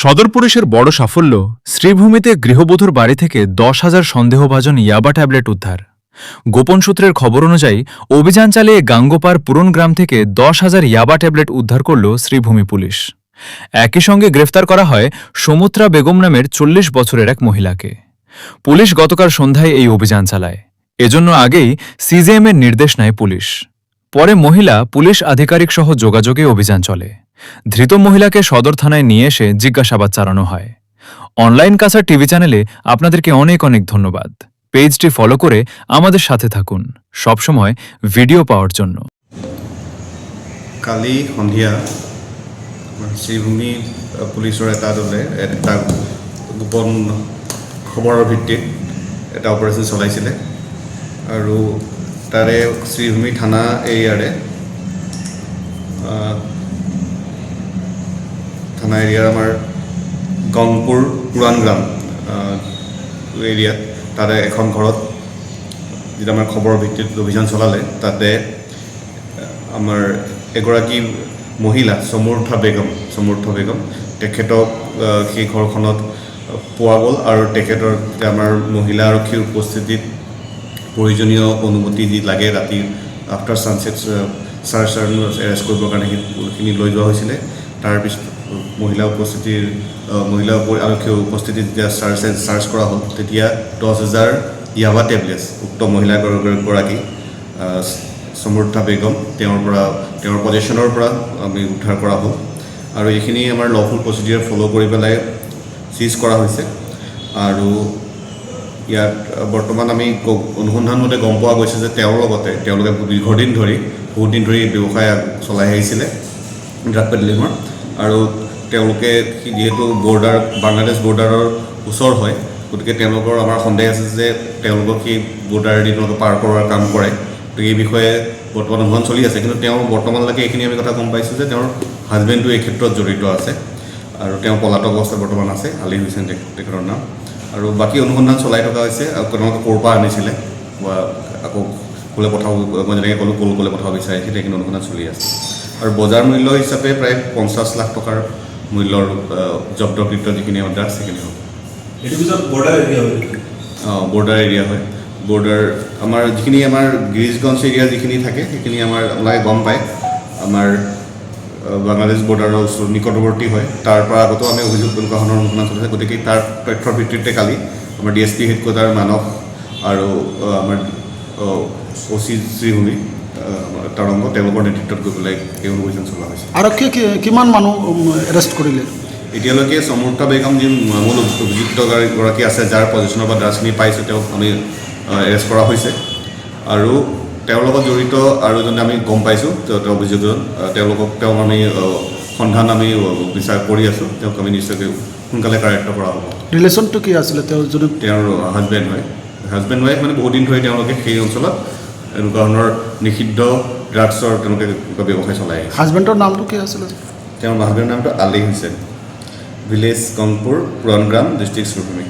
সদর পুলিশের বড় সাফল্য শ্রীভূমিতে গৃহবধূর বাড়ি থেকে 10,000 সন্দেহভাজন ইয়াবা ট্যাবলেট উদ্ধার। গোপন সূত্রের খবর অনুযায়ী অভিযান চালিয়ে গাঙ্গোপার পুরন গ্রাম থেকে 10,000 ইয়াবা ট্যাবলেট উদ্ধার করল শ্রীভূমি পুলিশ। একই সঙ্গে গ্রেফতার করা হয় সমুত্রা বেগম নামের 40 বছরের এক মহিলাকে। পুলিশ গতকাল সন্ধ্যায় এই অভিযান চালায়। এজন্য আগেই সিজিএমের নির্দেশ নেয় পুলিশ। পরে মহিলা পুলিশ আধিকারিক সহ যোগাযোগে অভিযান চলে। ধৃত মহিলাকে সদর থানায় নিয়ে এসে জিজ্ঞাসাবাদ চালানো হয়। অনলাইন কাছার টিভি চ্যানেলে আপনাদেরকে অনেক অনেক ধন্যবাদ। পেজটি ফলো করে আমাদের সাথে থাকুন সবসময় ভিডিও পাওয়ার জন্য। কালি সন্ধিয়া শ্রীভূমি পুলিচৰ এটা দলে এটা গোপন খবৰৰ ভিত্তিত এটা অপাৰেশ্যন চলাইছিলে আৰু তাৰে শ্ৰীভূমি থানা এৰিয়াৰে থানা এৰিয়াৰ আমাৰ গংপুৰ পুৰাণ গ্ৰাম এৰিয়াত তাৰে এখন ঘৰত যেটা আমাৰ খবৰৰ ভিত্তিত অভিযান চলালে। তাতে আমাৰ এগৰাকী মহিলা সমুৰ্থা বেগম তেখেতক সেই ঘৰখনত পোৱা গ'ল আৰু তেখেতৰ আমাৰ মহিলা আৰক্ষীৰ উপস্থিতিত প্ৰয়োজনীয় অনুমতি যি লাগে ৰাতি আফটাৰ ছানছেট চাৰ্চ এৰেষ্ট কৰিবৰ কাৰণে সেইখিনি লৈ যোৱা হৈছিলে। তাৰপিছত মহিলা আৰক্ষীৰ উপস্থিতিত যেতিয়া চাৰ্চ কৰা হ'ল তেতিয়া 10,000 ইয়াবা টেবলেটছ উক্ত মহিলাগৰাকী সমুৰ্থা বেগম তেওঁৰ পজিশ্যনৰ পৰা আমি উদ্ধাৰ কৰা হ'ল আৰু এইখিনি আমাৰ লফুল প্ৰচিডিউৰ ফ'ল' কৰি পেলাই চিজ কৰা হৈছে। আৰু ইয়াত বৰ্তমান আমি অনুসন্ধান মতে গম পোৱা গৈছে যে তেওঁলোকে বহুত দিন ধৰি ব্যৱসায় চলাই আহিছিলে ড্ৰাগ পেডলিঙৰ। আৰু তেওঁলোকে যিহেতু বাংলাদেশ বৰ্ডাৰৰ ওচৰ হয়, গতিকে তেওঁলোকৰ আমাৰ সন্দেহ আছে যে তেওঁলোকক সেই বৰ্ডাৰেদি তেওঁলোকে পাৰ কৰাৰ কাম কৰে। গতিকে এই বিষয়ে বৰ্তমান অনুসন্ধান চলি আছে, কিন্তু তেওঁ বৰ্তমানলৈকে এইখিনি আমি কথা গম পাইছোঁ যে তেওঁৰ হাজবেণ্ডো এই ক্ষেত্ৰত জড়িত আছে আৰু তেওঁ পলাতক অৱস্থাত বৰ্তমান আছে। আলি হুছেইন তেখেতৰ নাম। আৰু বাকী অনুসন্ধান চলাই থকা হৈছে। তেওঁলোকে ক'ৰ পৰা আনিছিলে বা আকৌ ক'লে পঠাব, মই যেনেকৈ ক'লোঁ ক'লে পঠাব বিচাৰিছিলে, সেইখিনি অনুসন্ধান চলি আছে। আৰু বজাৰ মূল্য হিচাপে প্ৰায় 50 লাখ টকাৰ মূল্যৰ জব্দকৃত যিখিনি ড্ৰাগছ সেইখিনি হ'ব। বৰ্ডাৰ এৰিয়া হয়। বৰ্ডাৰ আমাৰ যিখিনি আমাৰ গিৰিজগঞ্জ এৰিয়া যিখিনি থাকে সেইখিনি আমাৰ আপোনালোকে গম পায় আমাৰ বাংলাদেশ বৰ্ডাৰৰ নিকটৱৰ্তী হয়। তাৰ পৰা আগতেও আমি অভিযোগ তেনেকুৱা ধৰণৰ অনুসন্ধান চলিছে। গতিকে তাৰ তথ্যৰ ভিত্তিতে কালি আমাৰ DSP হেডকোৱাৰ্টাৰ মানস আৰু আমাৰ OC শ্ৰীভূমি তৰংগ তেওঁলোকৰ নেতৃত্বত গৈ পেলাই এই অভিযান চলোৱা হৈছে। আৰক্ষীয়ে কিমান মানুহ এৰেষ্ট কৰিলে? এতিয়ালৈকে সমুৰ্থা বেগম যি মূল অভিযুক্তগৰাকী আছে, যাৰ পজিশ্যনৰ পৰা ড্ৰাগছখিনি পাইছোঁ, তেওঁক আমি এৰেষ্ট কৰা হৈছে। আৰু তেওঁৰ লগত জড়িত আৰু এজনে আমি গম পাইছোঁ তেওঁ অভিযোগজন, তেওঁক আমি সন্ধান আমি বিচাৰ কৰি আছোঁ। তেওঁক আমি নিশ্চয়কৈ সোনকালে কাৰ্যত কৰা হ'ব। ৰিলেশ্যনটো কি আছিলে? তেওঁৰ হাজবেণ্ড ৱাইফ মানে বহুত দিন ধৰি তেওঁলোকে সেই অঞ্চলত এনেকুৱা ধৰণৰ নিষিদ্ধ ড্ৰাগছৰ তেওঁলোকে ব্যৱসায় চলাই আহিছে। হাজবেণ্ডৰ নামটো কি আছিলে? তেওঁৰ হাজবেণ্ডৰ নামটো আলি হুছেইন, ভিলেজ গংপুৰ পুৰণ গ্ৰাম, ডিষ্ট্ৰিক্ট শ্ৰীভূমি।